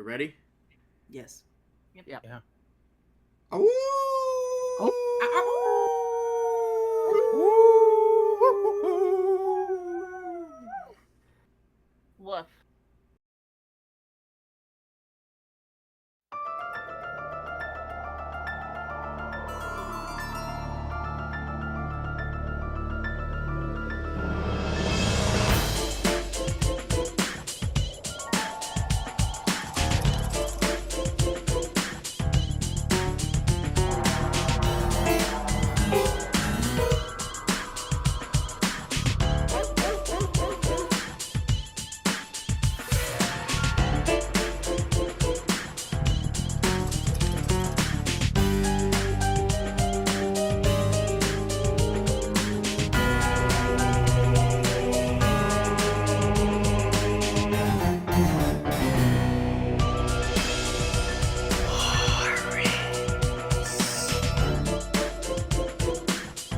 ready? Yes. Yep. Yeah. Oh! Woof.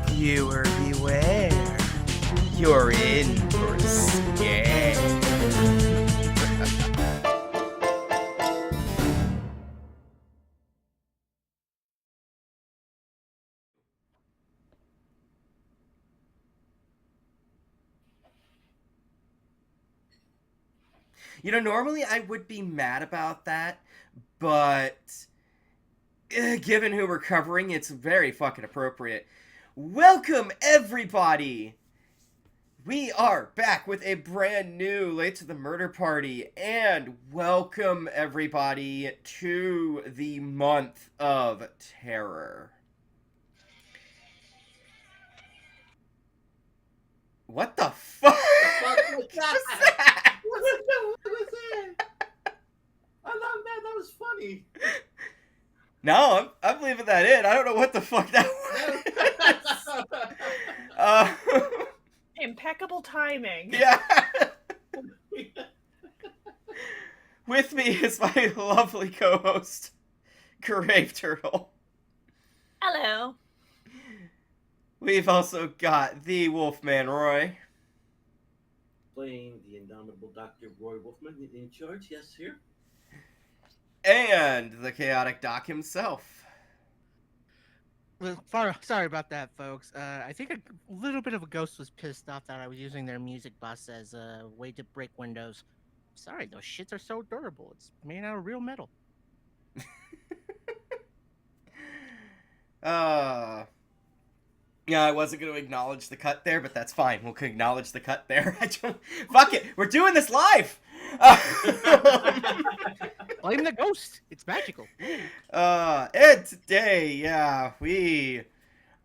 Viewer beware. You're in for a scare. Normally I would be mad about that, but given who we're covering, it's very fucking appropriate. Welcome, everybody! We are back with a brand new Late to the Murder Party, and welcome, everybody, to the month of terror. What the fuck? What was that? What was that? I love that. That was funny. No, I'm leaving that in. I don't know what the fuck that was. Impeccable timing. Yeah. With me is my lovely co-host, Graveturtle. Hello. We've also got the Wolfman Roy. Playing the indomitable Dr. Roy Wolfman in charge. Yes, here. And the chaotic Doc himself. Well, sorry about that, folks. I think a little bit of a ghost was pissed off that I was using their music bus as a way to break windows. Sorry, those shits are so durable. It's made out of real metal. Yeah, I wasn't going to acknowledge the cut there, but that's fine. We'll acknowledge the cut there. Fuck it. We're doing this live. Blame the ghost. It's magical. And today, yeah, we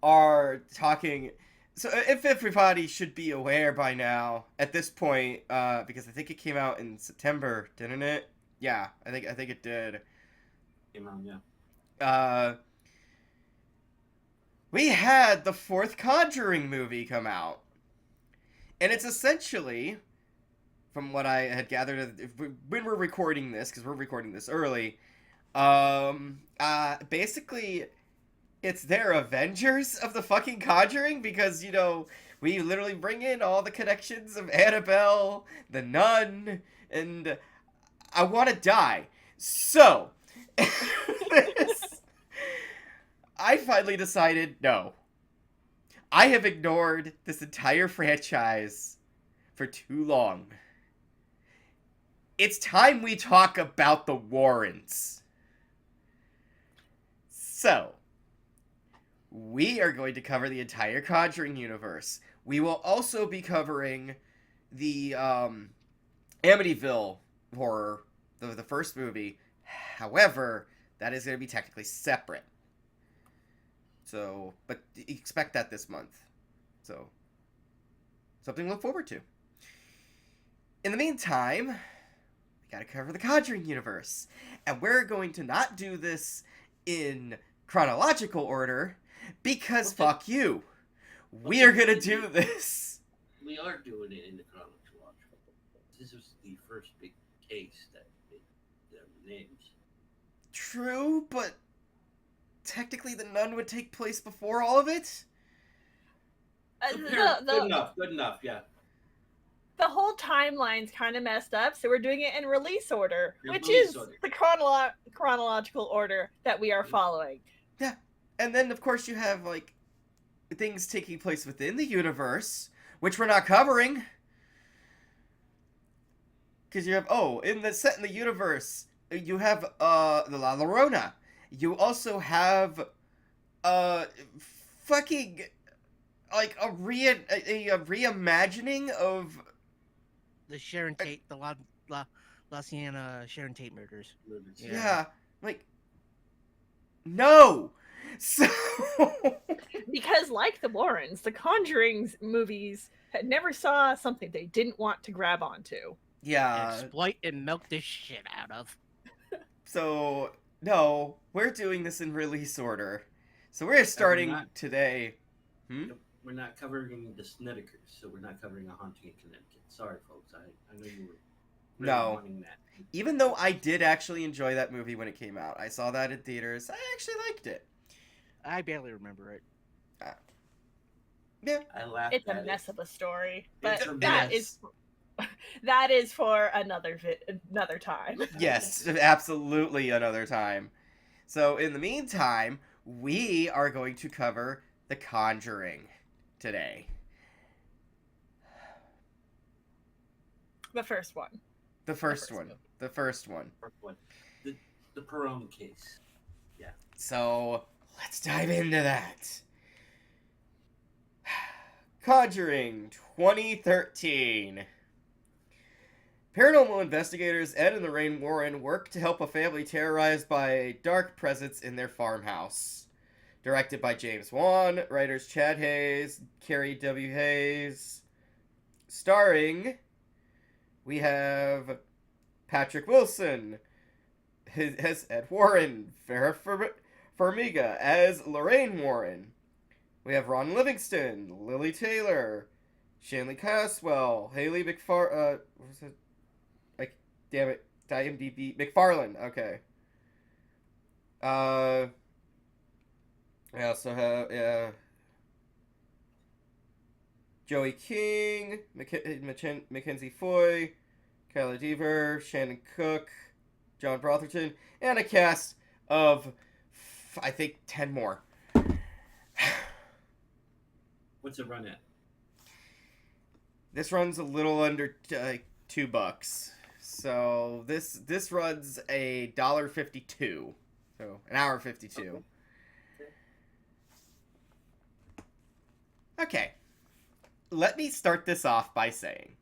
are talking. So, if everybody should be aware by now at this point, because I think it came out in September, didn't it? Yeah, I think it did. Came on, yeah. We had the fourth Conjuring movie come out, and it's essentially, from what I had gathered when we're recording this, because we're recording this early, basically, it's their Avengers of the fucking Conjuring, because, we literally bring in all the connections of Annabelle, the Nun, and I want to die. So, I finally decided, no. I have ignored this entire franchise for too long. It's time we talk about the Warrens. So, we are going to cover the entire Conjuring universe. We will also be covering the Amityville horror, the first movie. However, that is going to be technically separate. So, but expect that this month. So, something to look forward to. In the meantime, we gotta cover the Conjuring universe. And we're going to not do this in chronological order, because fuck you. We are gonna do this. We are doing it in the chronological. This was the first big case that made their names. True, but technically the Nun would take place before all of it? Good enough, yeah. the whole timeline's kind of messed up, so we're doing it in release order, Yeah, which release is order. the chronological order that we are following. Yeah. And then, of course, you have, like, things taking place within the universe, which we're not covering. Because you have, in the set in the universe, you have, the La Llorona. You also have, fucking, like, a reimagining of... The Sharon Tate, the La Sienna Sharon Tate murders. Yeah. Like, no! So... Because, like the Warrens, the Conjuring movies had never saw something they didn't want to grab onto. Yeah. Exploit and milk this shit out of. So, no, we're doing this in release order. So we're starting today. We're not covering the Snedekers, so we're not covering A Haunting in Connecticut. Sorry, folks. I know you were really wanting that. Even though I did actually enjoy that movie when it came out. I saw that in theaters. I actually liked it. I barely remember it. Yeah. I laughed It's at a mess it. of a story, but It's a that is for another time. Yes, absolutely another time. So in the meantime, we are going to cover The Conjuring today. The first one. The first one. The first one. The Perone case. Yeah. So let's dive into that. Conjuring 2013. Paranormal investigators Ed and Lorraine Warren work to help a family terrorized by a dark presence in their farmhouse. Directed by James Wan, writers Chad Hayes, Carrie W. Hayes. Starring, we have Patrick Wilson as Ed Warren, Farrah Farmiga as Lorraine Warren. We have Ron Livingston, Lily Taylor, Shanley Caswell, Haley what was it? Damn it, IMDb McFarlane. Okay. I also have Joey King, Mackenzie Foy, Kyla Deaver, Shannon Cook, John Brotherton, and a cast of I think 10 more. What's it run at? This runs a little under $2. So this runs $1.52. So an hour 52. Okay. Let me start this off by saying,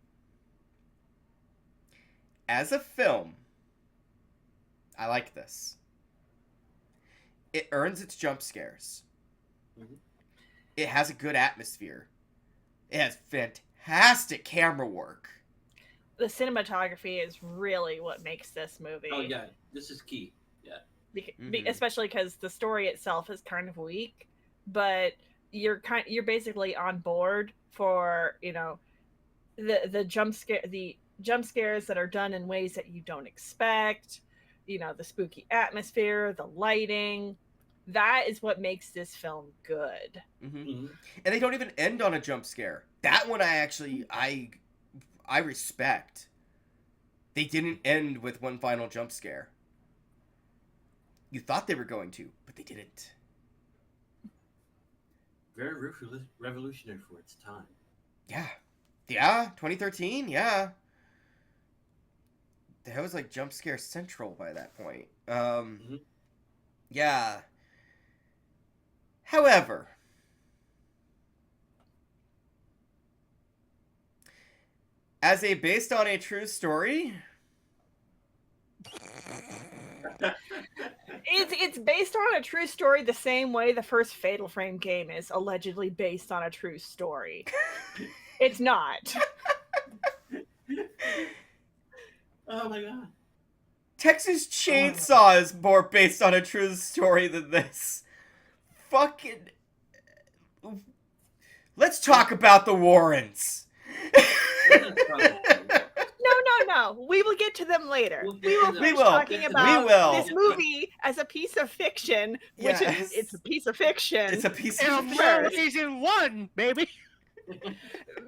as a film, I like this. It earns its jump scares. Mm-hmm. It has a good atmosphere. It has fantastic camera work. The cinematography is really what makes this movie. Oh yeah, this is key. Yeah. Especially because the story itself is kind of weak, but you're basically on board for the jump scares that are done in ways that you don't expect. The spooky atmosphere, the lighting. That is what makes this film good. Mm-hmm. Mm-hmm. And they don't even end on a jump scare. That one I respect. They didn't end with one final jump scare. You thought they were going to, but they didn't. Very revolutionary for its time. Yeah. Yeah, 2013, yeah. That was like jump scare central by that point. Yeah. However, as a based on a true story, it's based on a true story the same way the first Fatal Frame game is allegedly based on a true story. It's not. Oh my god. Texas Chainsaw is more based on a true story than this. Fucking... Let's talk about the Warrens. No. We will get to them later. We will finish will. talking about We this movie as a piece of fiction, which Yes. it's a piece of fiction. It's a piece And of for season 1, baby.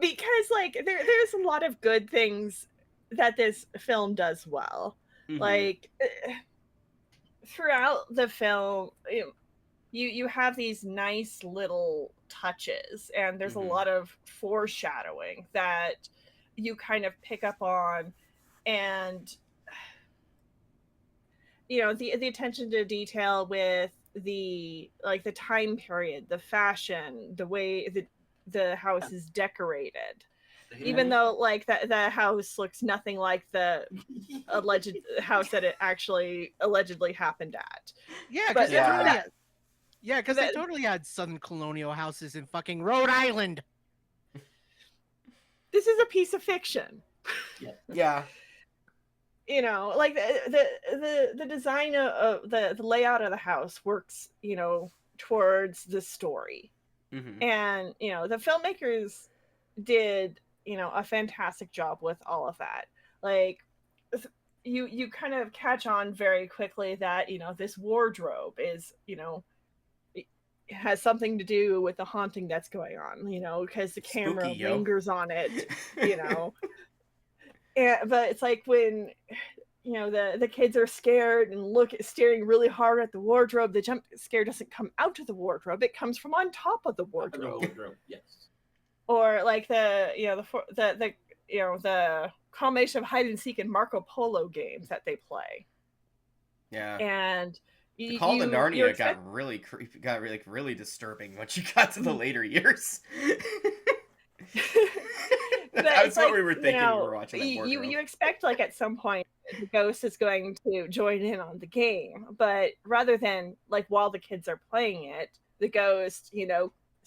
Because like there's a lot of good things that this film does well. Like throughout the film, you have these nice little touches, and there's a lot of foreshadowing that you kind of pick up on, and the attention to detail with the time period, the fashion, the way the house is decorated, even though like the house looks nothing like the alleged house that it actually allegedly happened at. Yeah, But because Yeah. they totally had Southern colonial houses in fucking Rhode Island. This is a piece of fiction. Yeah. Like the design of the layout of the house works, towards the story. And the filmmakers did a fantastic job with all of that. Like you kind of catch on very quickly that this wardrobe is it has something to do with the haunting that's going on, because the camera Spooky, yo. lingers on it. But it's like when the kids are scared and staring really hard at the wardrobe, the jump scare doesn't come out of the wardrobe, it comes from on top of the wardrobe. Yes. Or like the combination of hide and seek and Marco Polo games that they play. Yeah. And the Call to Narnia got really creepy, got really disturbing once you got to the later years. That's what we were thinking when we were watching that wardrobe. You expect like at some point the ghost is going to join in on the game, but rather than like while the kids are playing it, the ghost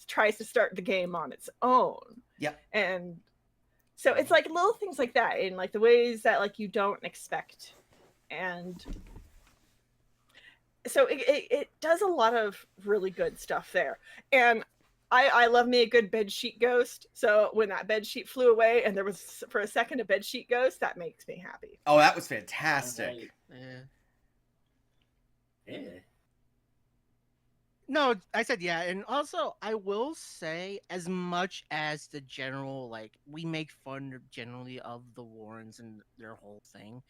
tries to start the game on its own. Yep. And so it's like little things like that, in like the ways that like you don't expect. And so it does a lot of really good stuff there. And I love me a good bedsheet ghost. So when that bedsheet flew away and there was for a second a bedsheet ghost, that makes me happy. Oh, that was fantastic. Yeah. No, I said yeah, and also I will say, as much as the general, like, we make fun generally of the Warrens and their whole thing,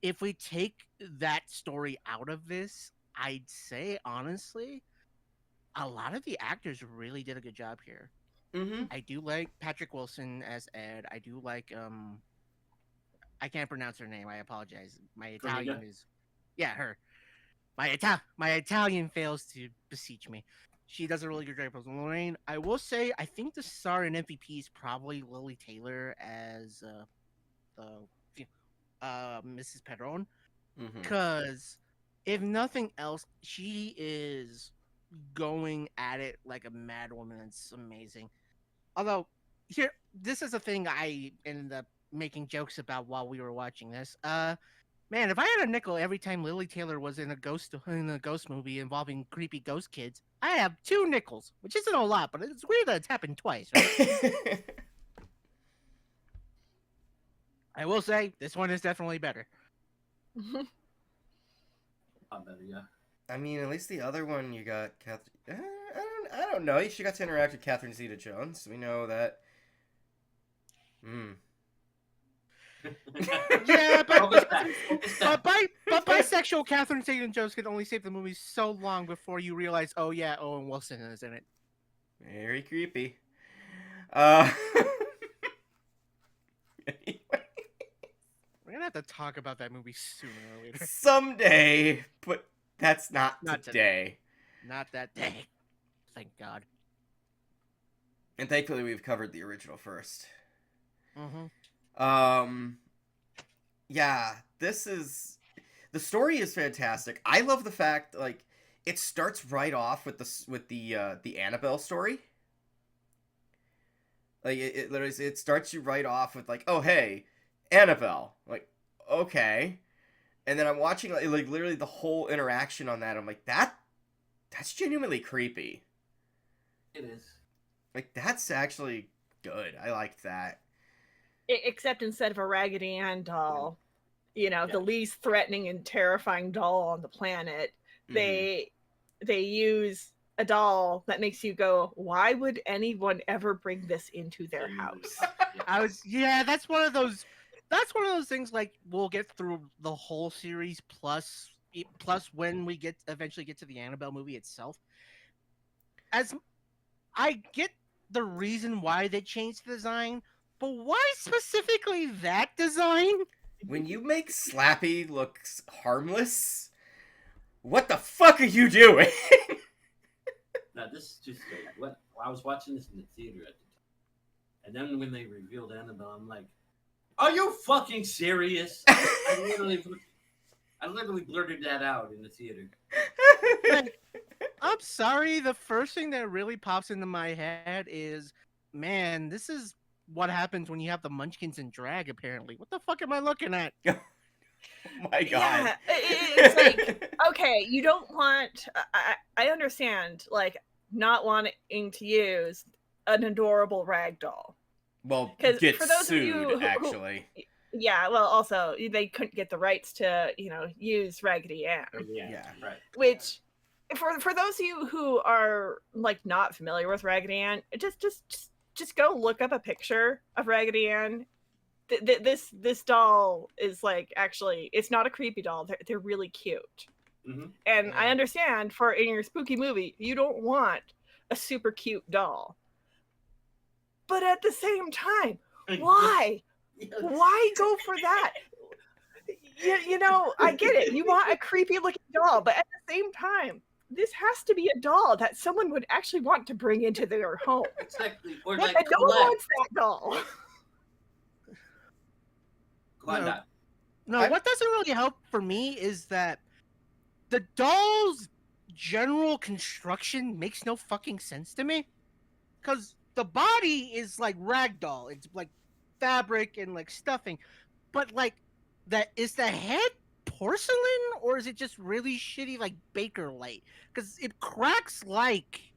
if we take that story out of this, I'd say honestly, a lot of the actors really did a good job here. I do like Patrick Wilson as Ed. I do like I can't pronounce her name. I apologize. My Italian is her. My Italian fails to beseech me. She does a really good job as Lorraine. I will say, I think the star and MVP is probably Lily Taylor as Mrs. Pedron, because if nothing else, she is going at it like a mad woman. It's amazing. Although this is a thing I ended up making jokes about while we were watching this. Man, if I had a nickel every time Lily Taylor was in a ghost movie involving creepy ghost kids, I have 2 nickels, which isn't a lot, but it's weird that it's happened twice, right? I will say this one is definitely better. Better, yeah. I mean, at least the other one you got Catherine. I don't know. She got to interact with Catherine Zeta-Jones. We know that. Yeah, but bisexual Catherine Zeta-Jones could only save the movie so long before you realize, oh yeah, Owen Wilson is in it. Very creepy. Anyway. We're gonna have to talk about that movie sooner or later. Someday, but that's not today. Not that day. Thank God. And thankfully we've covered the original first. Yeah, the story is fantastic. I love the fact, like, it starts right off with the Annabelle story. Like, it literally, it starts you right off with, like, oh, hey, Annabelle. Like, okay. And then I'm watching, like literally the whole interaction on that. I'm like, that's genuinely creepy. It is. Like, that's actually good. I liked that. Except instead of a Raggedy Ann doll, the least threatening and terrifying doll on the planet, they use a doll that makes you go, why would anyone ever bring this into their house? That's one of those. That's one of those things. Like we'll get through the whole series plus when we eventually get to the Annabelle movie itself. As I get the reason why they changed the design, but why specifically that design? When you make Slappy look harmless, what the fuck are you doing? Now this is just what I was watching this in the theater at the time, and then when they revealed Annabelle, I'm like, "Are you fucking serious?" I literally blurted that out in the theater. Like, I'm sorry. The first thing that really pops into my head is, man, this is what happens when you have the Munchkins in drag. Apparently, what the fuck am I looking at? Oh my god. Yeah, it's like, okay, you don't want. I understand, like, not wanting to use an adorable rag doll. Well, 'Cause get for those of sued, you who- actually. Yeah, well, also they couldn't get the rights to, use Raggedy Ann. Yeah. Right. Which, for those of you who are like not familiar with Raggedy Ann, just go look up a picture of Raggedy Ann. This doll is like, actually, it's not a creepy doll. They're really cute. Mm-hmm. And I understand, for in your spooky movie, you don't want a super cute doll. But at the same time, why? Why go for that? I get it. You want a creepy looking doll, but at the same time, this has to be a doll that someone would actually want to bring into their home. Exactly. Or And like no one wants that doll. No, what doesn't really help for me is that the doll's general construction makes no fucking sense to me. Because the body is like ragdoll. It's like fabric and like stuffing. But like, is the head porcelain or is it just really shitty like Bakelite? Because it cracks like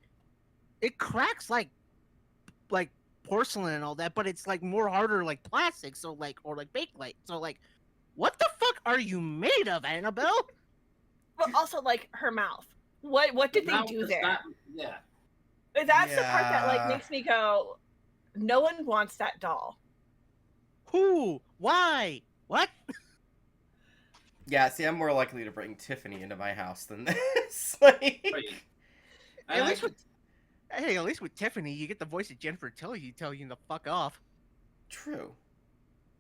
porcelain and all that, but it's like more harder like plastic, so like, or like Bakelite. So like, what the fuck are you made of, Annabelle? But also, like, her mouth. What did they do there? Yeah. That's the part that like makes me go, no one wants that doll. Who? Why? What? Yeah, see, I'm more likely to bring Tiffany into my house than this. Like... At least with Tiffany, you get the voice of Jennifer Tilly telling you to fuck off. True.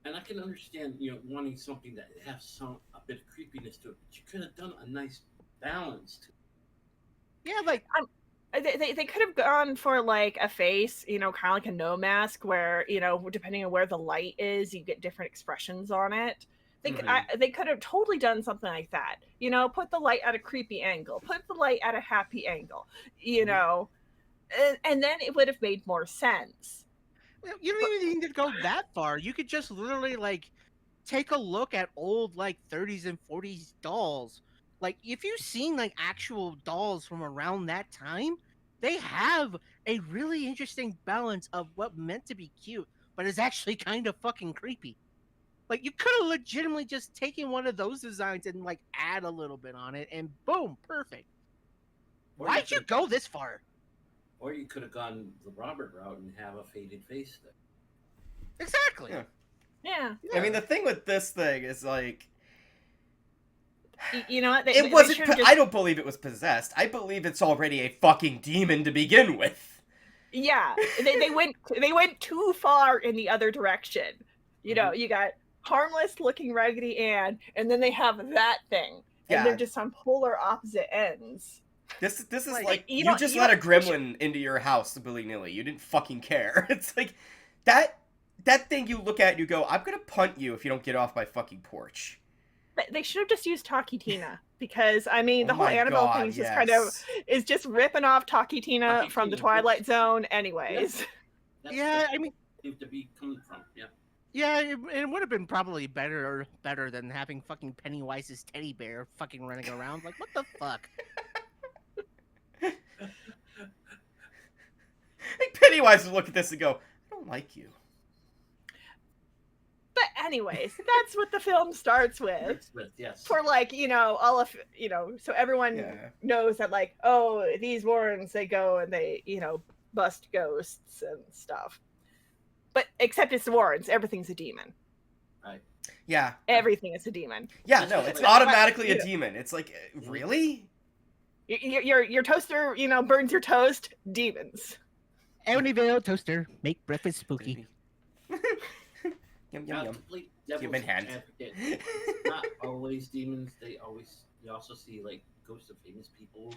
And I can understand, wanting something that has a bit of creepiness to it, but you could have done a nice balance to it. Yeah, like they could have gone for like a face, kind of like a no mask, where depending on where the light is, you get different expressions on it. They could have totally done something like that. Put the light at a creepy angle, put the light at a happy angle. And then it would have made more sense. You don't even need to go that far. You could just literally like take a look at old like 30s and 40s dolls. Like if you've seen like actual dolls from around that time, they have a really interesting balance of what meant to be cute, but is actually kind of fucking creepy. Like you could have legitimately just taken one of those designs and like add a little bit on it, and boom, perfect. Why'd you go this far? Or you could have gone the Robert route and have a faded face there. Exactly. Yeah. I mean, the thing with this thing is like, you know what? It wasn't. I don't believe it was possessed. I believe it's already a fucking demon to begin with. Yeah, they went too far in the other direction. You got harmless looking Raggedy Ann, and then they have that thing, and they're just on polar opposite ends. This is like you just let a gremlin into your house willy-nilly. You didn't fucking care. It's like that thing you look at and you go, I'm gonna punt you if you don't get off my fucking porch. They should have just used Talkie Tina, because I mean the whole Annabelle thing is just kind of just ripping off Talkie Tina from the Twilight Zone, anyways. Yeah, I mean, seems to be coming from Yeah, it would have been probably better than having fucking Pennywise's teddy bear fucking running around. Like, what the fuck? Like Pennywise would look at this and go, I don't like you. But Anyways, that's what the film starts with. Yes. For like, all of so everyone Yeah. knows that like, oh, these Warrens, they go and they, bust ghosts and stuff. But except it's the Warrens, everything's a demon. Right. Yeah. Everything is a demon. Yeah, no, it's automatically a demon. It's like, really? Your toaster, burns your toast, demons. Amityville toaster, make breakfast spooky. Yum, Now, yum, yum. complete devil's Human hand. advocate, it's not always demons. You also see like ghosts of famous people.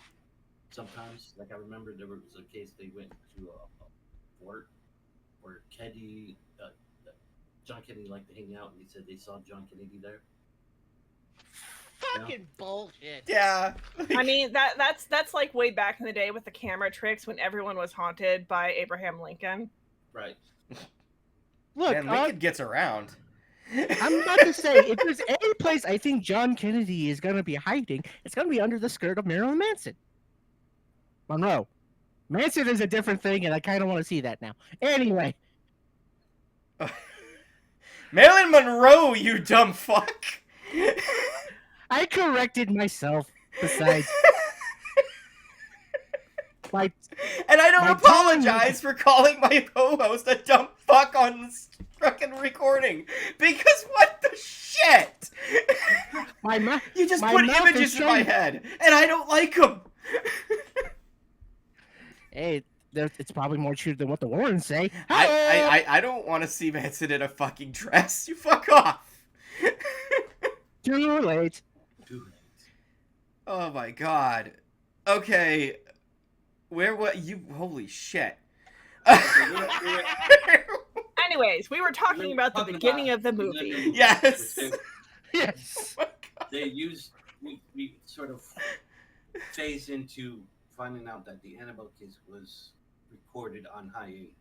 Sometimes, like I remember there was a case they went to a fort where John Kennedy liked to hang out, and he said they saw John Kennedy there. Fucking bullshit. Yeah. I mean, that's like way back in the day with the camera tricks when everyone was haunted by Abraham Lincoln. Right. Look, Man, Lincoln gets around. I'm about to say, if there's any place I think John Kennedy is going to be hiding, it's going to be under the skirt of Marilyn Manson. Monroe. Manson is a different thing, and I kind of want to see that now. Anyway. Marilyn Monroe, you dumb fuck. I corrected myself, besides. And I don't apologize for calling my co-host a dumb fuck on this fucking recording. Because what the shit? You just put images in my head, and I don't like them. Hey, it's probably more true than what the Warrens say. I don't want to see Manson in a fucking dress. You fuck off. Too late. Oh my god. Okay. Holy shit. Anyways, we were talking about the beginning of the movie. Yes. Yes. Oh my God. We sort of phase into finding out that the Annabelle case was recorded on high 8,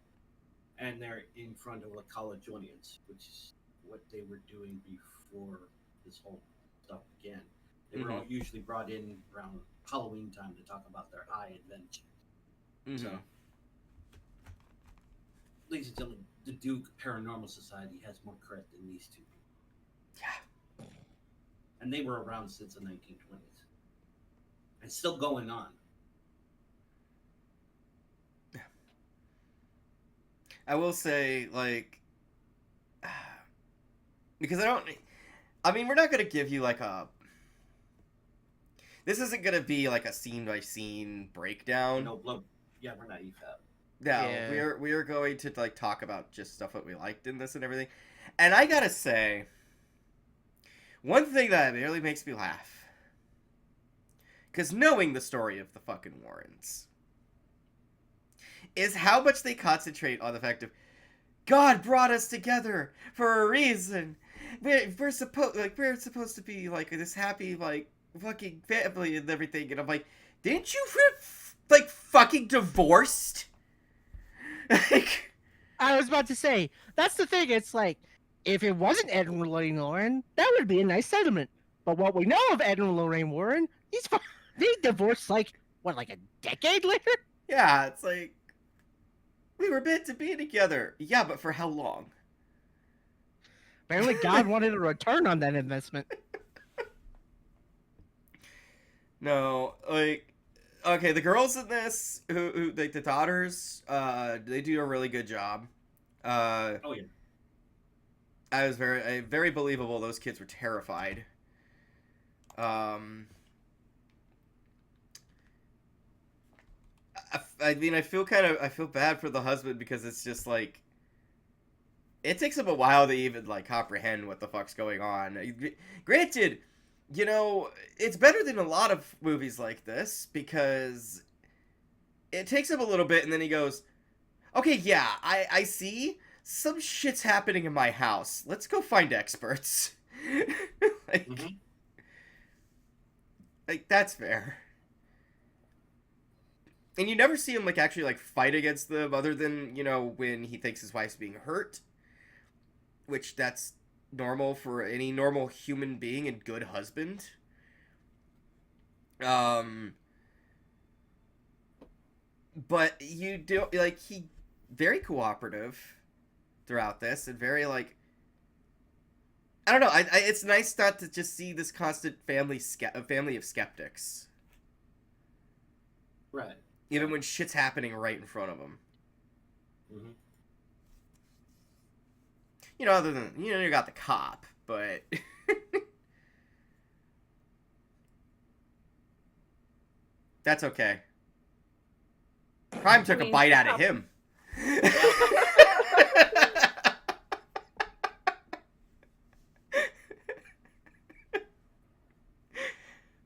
and they're in front of a college audience, which is what they were doing before this whole stuff began. They were all usually brought in around Halloween time to talk about their high adventure. So, ladies and gentlemen, the Duke Paranormal Society has more cred than these two people. Yeah. And they were around since the 1920s. And still going on. I will say, like, because we're not going to give you, like, this isn't going to be, like, a scene-by-scene breakdown. No, yeah, we're not EFAP. No, Yeah. we are going to, like, talk about just stuff that we liked in this and everything. And I gotta say, one thing that really makes me laugh, because knowing the story of the fucking Warrens, is how much they concentrate on the fact of God brought us together for a reason. We're supposed to be like this happy like fucking family and everything. And I'm like, didn't you like fucking divorced? Like, I was about to say, that's the thing. It's like, if it wasn't Ed and Lorraine Warren, that would be a nice settlement. But what we know of Ed and Lorraine Warren, they divorced like a decade later? yeah, it's like we were meant to be together. Yeah, but for how long? Apparently, God wanted a return on that investment. No, like, okay, the girls in this, who like the daughters, they do a really good job. Oh yeah. I was very believable. Those kids were terrified. I mean, I feel bad for the husband because it's just like, it takes him a while to even like comprehend what the fuck's going on. Granted, you know, it's better than a lot of movies like this because it takes him a little bit and then he goes, okay, yeah, I see some shit's happening in my house. Let's go find experts. like, like, that's fair. And you never see him like actually like fight against them other than, you know, when he thinks his wife's being hurt. Which that's normal for any normal human being and good husband. But you do like he very cooperative throughout this and very like I don't know. It's nice not to just see this constant family of skeptics, Right. even when shit's happening right in front of them. Mm-hmm. You know, other than you got the cop, but that's okay. Crime took a bite out of him.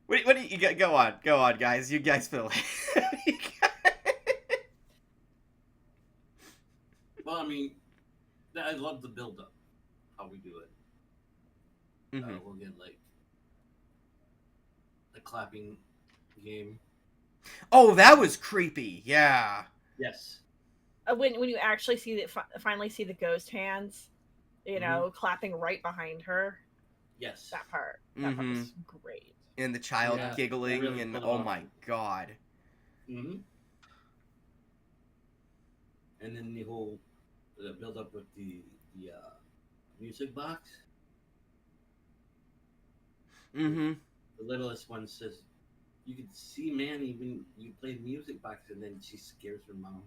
What do you go on, guys? You guys feel. Well, I mean, I love the build-up, how we do it. Mm-hmm. We'll get like the clapping game. Oh, that was creepy. Yeah. Yes. When you actually finally see the ghost hands, clapping right behind her. Yes. That part was great. And the child giggling, really and pulled it off. my god. Mm-hmm. And then the whole build up with the music box. Mm-hmm. The littlest one says, "You could see Manny when you play the music box," and then she scares her mom.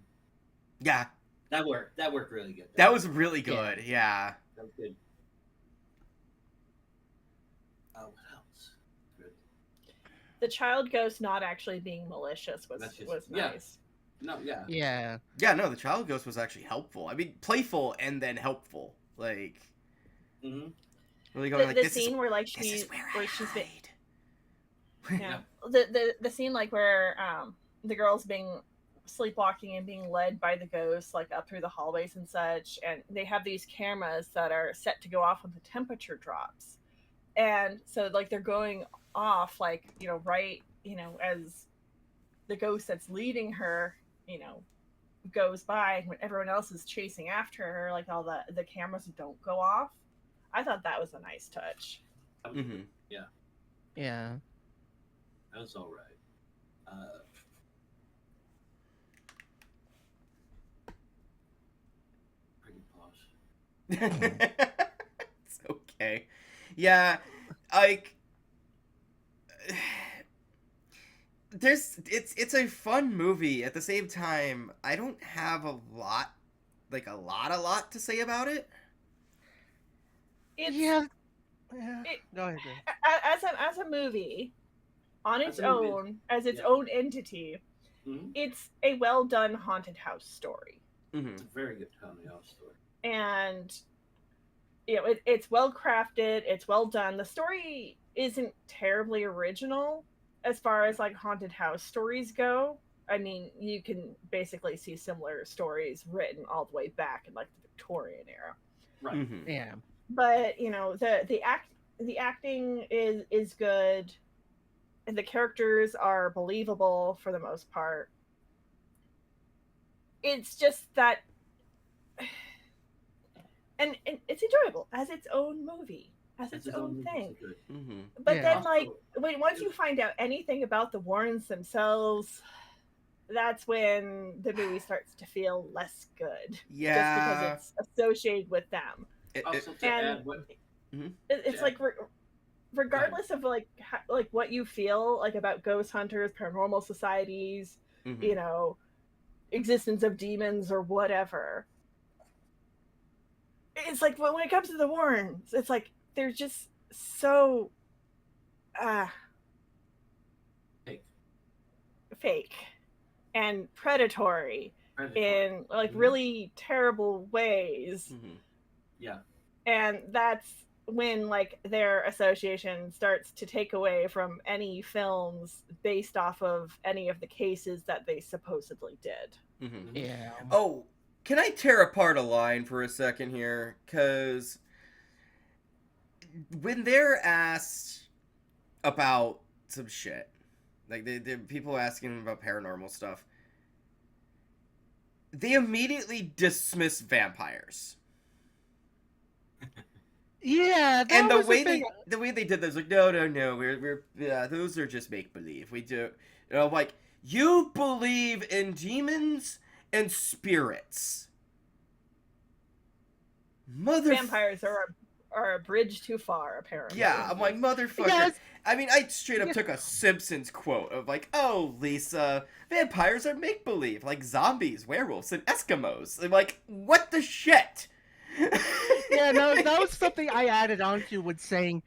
Yeah. That worked. That worked really good. That was really good. Yeah. That was good. What else? Good. The child ghost not actually being malicious was nice. No, yeah. Yeah. Yeah, no, the child ghost was actually helpful. I mean, playful and then helpful. Like, Mm-hmm. really going The like, scene where like this is where she's I been, hide. the scene like where the girl's being sleepwalking and being led by the ghost like up through the hallways and such, and they have these cameras that are set to go off when the temperature drops, and so like they're going off like right as the ghost that's leading her goes by, when everyone else is chasing after her, like all the cameras don't go off. I thought that was a nice touch. Mm-hmm. Yeah. That was all right. I can pause. It's okay. Yeah, like it's a fun movie. At the same time, I don't have a lot to say about it. It's, Yeah. Go ahead. as a movie on its As a movie, own, as its own entity, Mm-hmm. it's a well done haunted house story, Mm-hmm. It's a very good haunted house story. and it's well crafted, it's well done. The story isn't terribly original as far as like haunted house stories go. I mean, you can basically see similar stories written all the way back in like the Victorian era. Right. Mm-hmm. Yeah. But the acting is good, and the characters are believable for the most part. It's just that, and it's enjoyable as its own movie, as its own thing. Mm-hmm. But Yeah. then, like, once you find out anything about the Warrens themselves, that's when the movie starts to feel less good. Yeah. Just because it's associated with them. Also, to And- add what It's like regardless of like what you feel like about ghost hunters, paranormal societies, Mm-hmm. Existence of demons or whatever, it's like when it comes to the Warrens, it's like they're just so fake and predatory in like really terrible ways. Mm-hmm. Yeah. And that's when like their association starts to take away from any films based off of any of the cases that they supposedly did. Mm-hmm. Yeah. Oh, can I tear apart a line for a second here? Because when they're asked about some shit, like the people asking about paranormal stuff, they immediately dismiss vampires. Yeah, And the way they did this, like, no, we're those are just make believe. We do, like, you believe in demons and spirits. Vampires are a bridge too far, apparently. Yeah, I'm like, motherfucker. Yes. I mean, I straight up Yeah. took a Simpsons quote of like, oh, Lisa, vampires are make-believe, like zombies, werewolves, and Eskimos. I'm like, what the shit? Yeah, no, that was something I added onto with saying,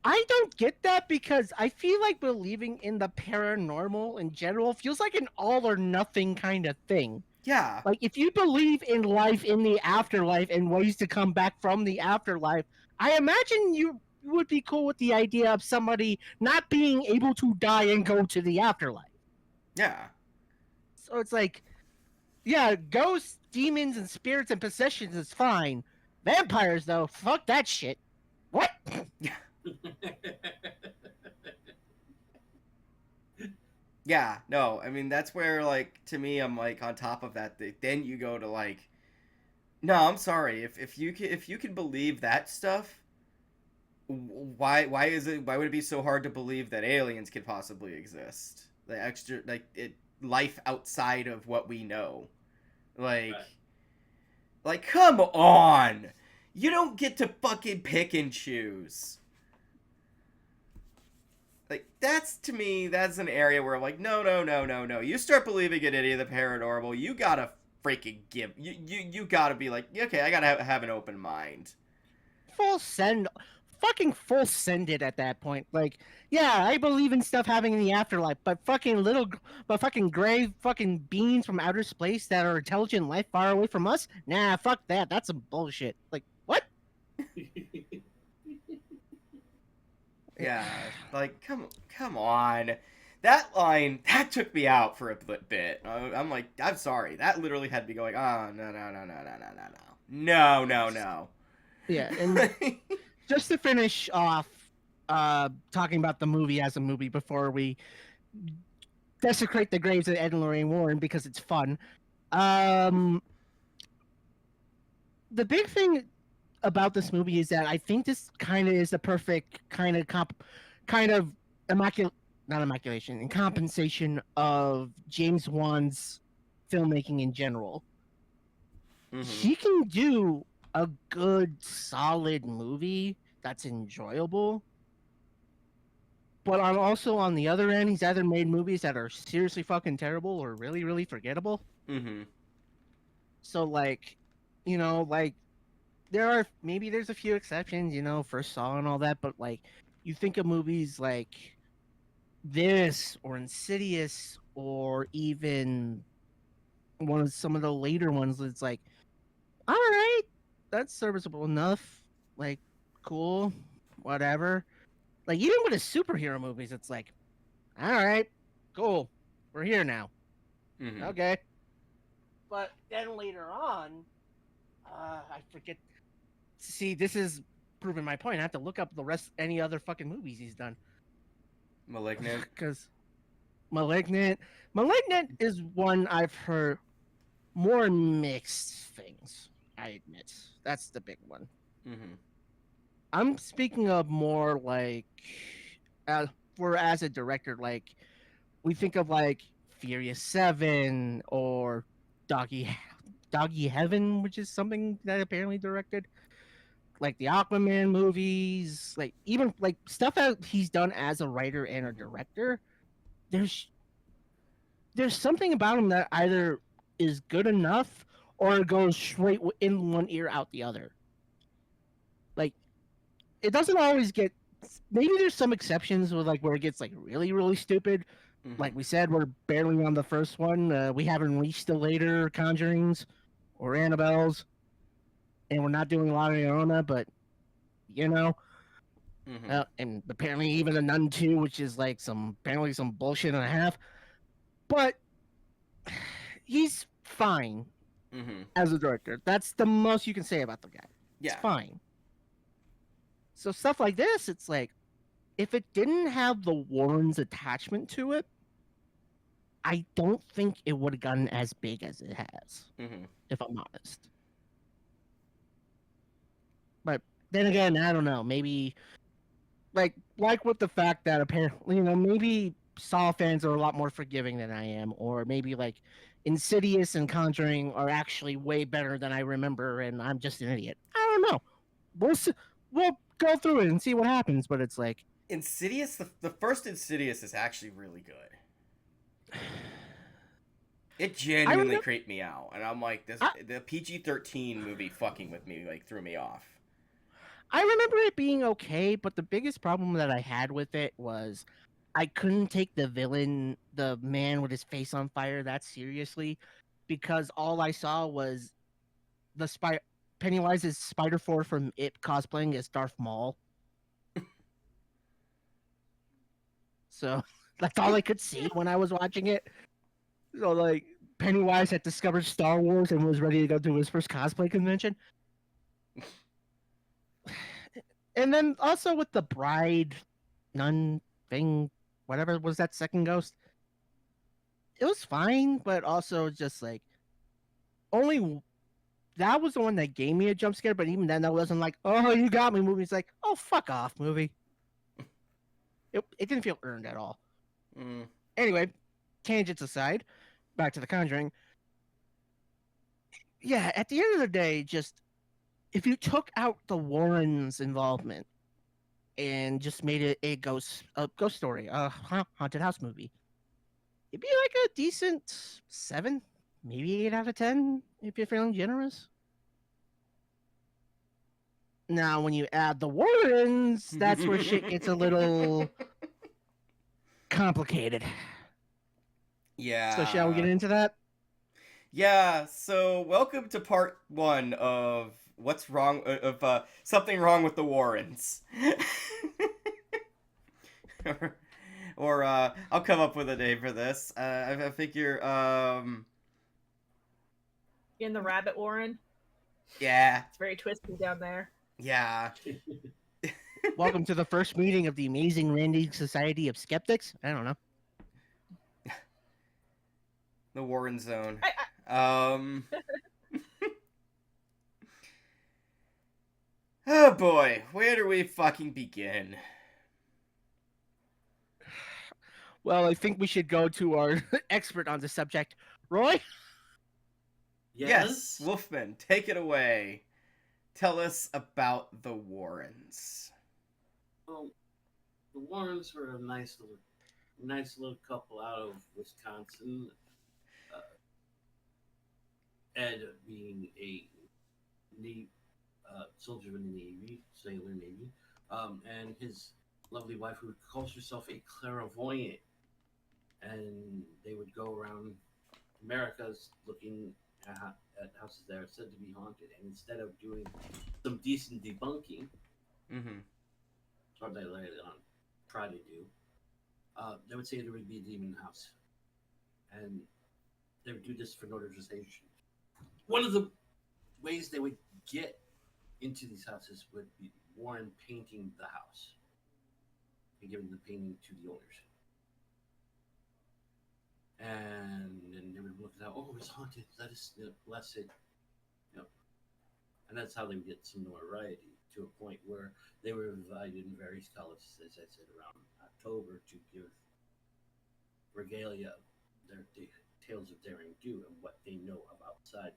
I don't get that because I feel like believing in the paranormal in general feels like an all or nothing kind of thing. Yeah. Like, if you believe in life in the afterlife and ways to come back from the afterlife, I imagine you would be cool with the idea of somebody not being able to die and go to the afterlife. Yeah. So it's like, yeah, ghosts, demons, and spirits and possessions is fine. Vampires, though, fuck that shit. What? Yeah, no, I mean, that's where, like, to me, I'm like, on top of that, then you go to, like, no, I'm sorry, if you can believe that stuff, why would it be so hard to believe that aliens could possibly exist? The extra, like, life outside of what we know. Like, Right. like, come on! You don't get to fucking pick and choose. Like, that's, to me, that's an area where I'm like, no, no, no, no, no. You start believing in any of the paranormal, you gotta freaking give, you gotta be like, okay, I gotta have an open mind. Full send it at that point. Like, yeah, I believe in stuff happening in the afterlife, but fucking gray fucking beings from outer space that are intelligent life far away from us? Nah, fuck that. That's some bullshit. Like, what? Yeah, like, come on. That line, that took me out for a bit. I'm like, I'm sorry. That literally had me going, oh, no, no, no, no, no, no, no, no. No, no, no. Yeah, and just to finish off talking about the movie as a movie before we desecrate the graves of Ed and Lorraine Warren because it's fun. The big thing about this movie is that I think this kind of is the perfect kind of not immaculation and compensation of James Wan's filmmaking in general. He can do a good solid movie that's enjoyable, but also on the other end, he's either made movies that are seriously fucking terrible or really, really forgettable. So, like, like, there's a few exceptions, First Saw and all that, but, like, you think of movies like this or Insidious or even some of the later ones, it's like, all right, that's serviceable enough, like, cool, whatever. Like, even with the superhero movies, it's like, all right, cool, we're here now. Okay. But then later on, I forget. See, this is proving my point. I have to look up any other fucking movies he's done. Malignant. Because Malignant is one I've heard more mixed things. I admit that's the big one. I'm speaking of more like, as a director, like we think of like Furious 7 or Doggy Heaven, which is something that apparently directed. Like the Aquaman movies, like even like stuff that he's done as a writer and a director. There's something about him that either is good enough or goes straight in one ear out the other. Like, it doesn't always get. Maybe there's some exceptions with like where it gets like really, really stupid. Like we said, we're barely on the first one. We haven't reached the later Conjurings or Annabelles, and we're not doing a lot of Leona, but and apparently even the Nun 2, which is like apparently some bullshit and a half. But he's fine as a director. That's the most you can say about the guy. Yeah. It's fine. So stuff like this, it's like, if it didn't have the Warrens attachment to it, I don't think it would have gotten as big as it has, if I'm honest. But then again, I don't know. Maybe, like with the fact that apparently, maybe Saw fans are a lot more forgiving than I am, or maybe like Insidious and Conjuring are actually way better than I remember, and I'm just an idiot. I don't know. we'll go through it and see what happens. But it's like, Insidious, the first Insidious is actually really good. It I genuinely remember, creeped me out, and I'm like, I, the PG-13 movie fucking with me, like, threw me off. I remember it being okay, but the biggest problem that I had with it was I couldn't take the villain, the man with his face on fire, that seriously, because all I saw was the Pennywise's Spider Four from It cosplaying as Darth Maul. So that's all I could see when I was watching it. So like Pennywise had discovered Star Wars and was ready to go to his first cosplay convention. And then also with the bride nun thing, whatever was that second ghost, it was fine, but also just like only that was the one that gave me a jump scare. But even then, that wasn't like, oh, you got me. Movie. It's like, oh, fuck off, movie. It didn't feel earned at all. Mm. Anyway, tangents aside, back to the Conjuring. Yeah, at the end of the day, just if you took out the Warrens' involvement and just made it a ghost story, a haunted house movie, it'd be like a decent 7, maybe 8 out of 10 if you're feeling generous. Now, when you add the Warrens, that's where shit gets a little complicated. Yeah. So, shall we get into that? Yeah, so welcome to part 1 of what's wrong something wrong with the Warrens. or I'll come up with a name for this. I figure In the Rabbit Warren. yeah. It's very twisty down there. Yeah. Welcome to the first meeting of the Amazing Randy Society of Skeptics. I don't know. The Warren Zone. Oh boy, where do we fucking begin? Well, I think we should go to our expert on the subject, Roy. Yes, Wolfman, take it away. Tell us about the Warrens. Well, the Warrens were a nice little couple out of Wisconsin. Ed being a soldier in the Navy, sailor Navy, and his lovely wife, who calls herself a clairvoyant, and they would go around America's looking at houses that are said to be haunted, and instead of doing some decent debunking, or they later on try to do, they would say there would be a demon house, and they would do this for notarization. One of the ways they would get into these houses would be Warren painting the house and giving the painting to the owners. And then they would look at how, oh, it's haunted, let us bless it. And that's how they would get some notoriety, to a point where they were invited in various colleges, as I said, around October, to give regalia their tales of daring do and what they know of outside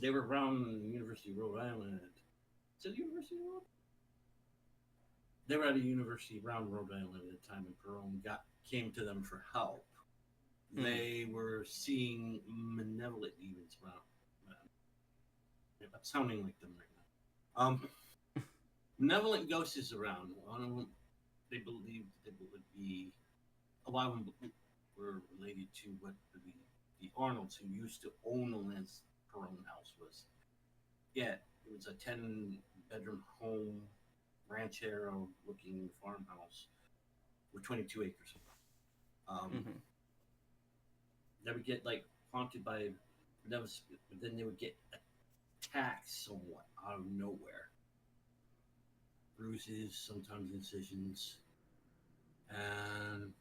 they were around the University of Rhode Island. Is it University of Rhode Island? They were at a university around Rhode Island at the time, and Perone came to them for help. They were seeing malevolent demons around. I'm sounding like them right now. Malevolent ghosts around. One of them, they believed it would be. A lot of them were related to what the Arnolds, who used to own the land Perone house was. Yeah, it was a 10-bedroom home, ranchero looking farmhouse with 22 acres. They would get like haunted by, but then they would get attacked somewhat out of nowhere. Bruises, sometimes incisions, and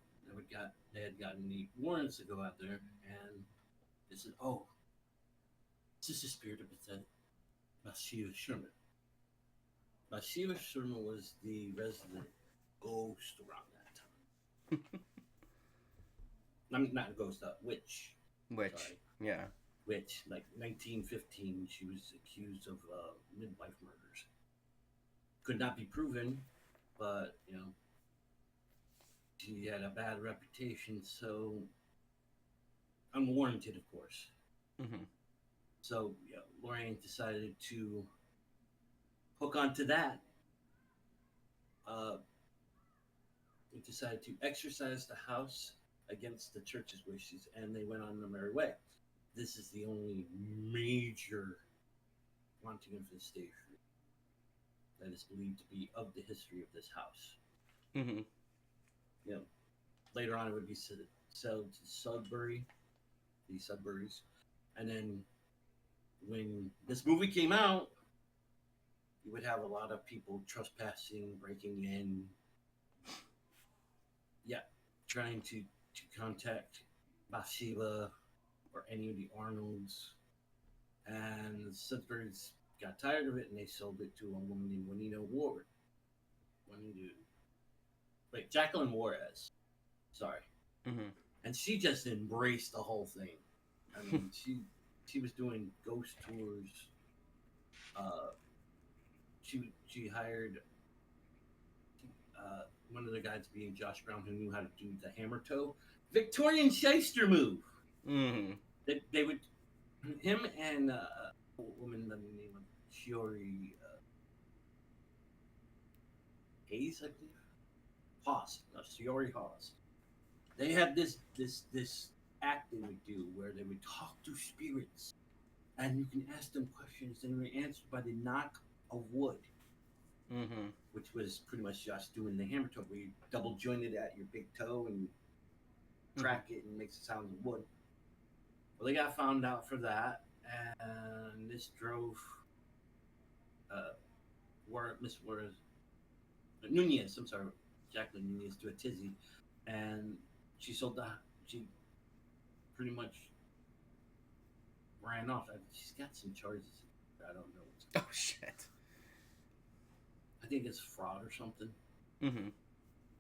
they had gotten the Warrens to go out there, and they said, "Oh, this is the spirit of Bathsheba Sherman." Bathsheba Sherman was the resident ghost around that time. I'm not a ghost, witch. Witch, Sorry. yeah. which, like 1915, she was accused of midwife murders. Could not be proven, but she had a bad reputation, so unwarranted, of course. Mm-hmm. So Lorraine decided to hook onto that. They decided to exorcise the house against the church's wishes, and they went on their merry way. This is the only major haunting infestation that is believed to be of the history of this house. Mm-hmm. Later on, it would be sold to Sudbury, the Sudburys, and then when this movie came out, you would have a lot of people trespassing, breaking in, trying to contact Bathsheba or any of the Arnolds. And the Sudburys got tired of it and they sold it to a woman named Juanita Ward. Jacqueline Juarez. Sorry. Mm-hmm. And she just embraced the whole thing. I mean, she was doing ghost tours. She hired one of the guys being Josh Brown, who knew how to do the hammer toe Victorian shyster move. Mm-hmm. They would, him and a woman by the name of Shiori Hayes, I believe. Shiori Hawes. They had this act they would do where they would talk to spirits, and you can ask them questions, and they were answered by the knock of wood. Mm-hmm. Which was pretty much just doing the hammer toe, where you double joint it at your big toe and crack it and makes the sound of wood. Well, they got found out for that, and this drove Nunez, Jacqueline Nunez, to a tizzy, and she pretty much ran off. She's got some charges. I don't know. Oh shit. I think it's fraud or something. Mm-hmm.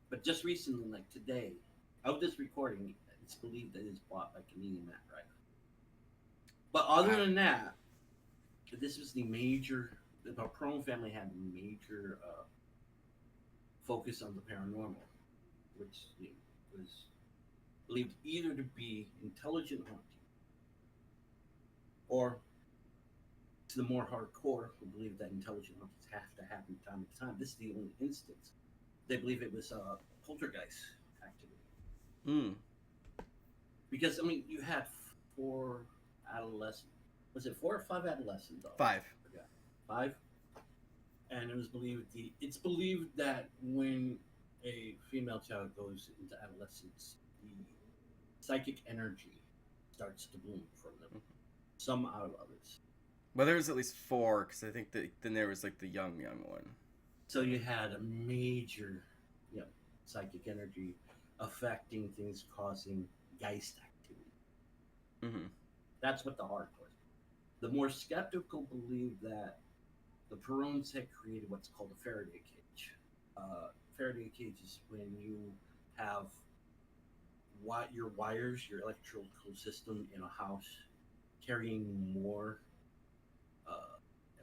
But just recently, like today, of this recording, it's believed that it's bought by comedian Matt Rife. But other than that, this was the Perone family had a major focus on the paranormal, which was believed either to be intelligent haunting or, to the more hardcore, who believe that intelligent hauntings have to happen time to time. This is the only instance. They believe it was poltergeist activity. Mm. Because, you had 4 adolescents. Was it 4 or 5 adolescents? 5. 5? And it's believed that when a female child goes into adolescence, the psychic energy starts to bloom from them. Mm-hmm. Some out of others. Well, there was at least 4, because I think that then there was like the young one. So you had a major, psychic energy affecting things, causing geist activity. Mm-hmm. That's what the hardcore. The more skeptical believe that the Perones had created what's called a Faraday cage. Faraday cage is when you have your wires, your electrical system in a house carrying more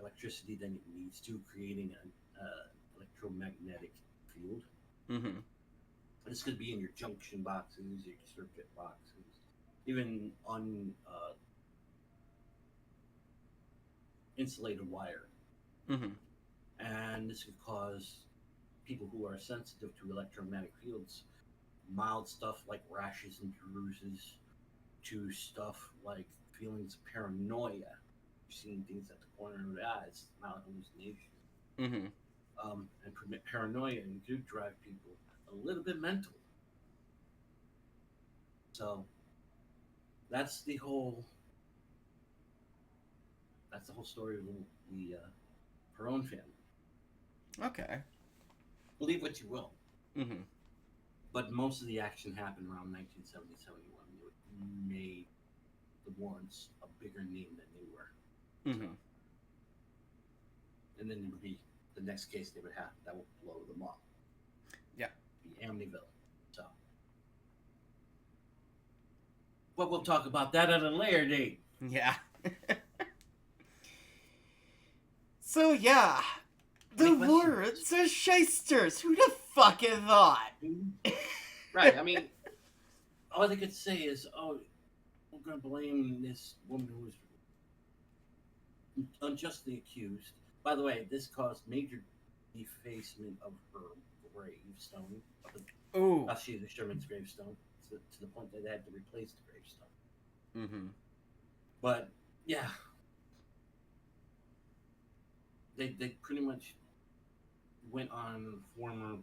electricity than it needs to, creating an electromagnetic field. Mm-hmm. This could be in your junction boxes, your circuit boxes, even on insulated wire. Mm-hmm. And this could cause people who are sensitive to electromagnetic fields mild stuff like rashes and bruises to stuff like feelings of paranoia, seeing things at the corner of the eyes, mild hallucination. Mm-hmm. And permit paranoia and do drive people a little bit mental. So that's the whole story of the Perone family. Okay. Believe what you will. Mm-hmm. But most of the action happened around 1970, 71. It made the Warrens a bigger name than they were. Mm-hmm. And then it would be the next case they would have that would blow them up. Yeah. The Amityville. So. But we'll talk about that at a later date. Yeah. So yeah, Any the questions? words are shysters. Who the fucking thought? Right. I mean, all they could say is, "Oh, we're going to blame this woman who was unjustly accused." By the way, this caused major defacement of her gravestone. Ooh. She's Sherman's gravestone to the point that they had to replace the gravestone. Mm-hmm. But yeah, they pretty much went on former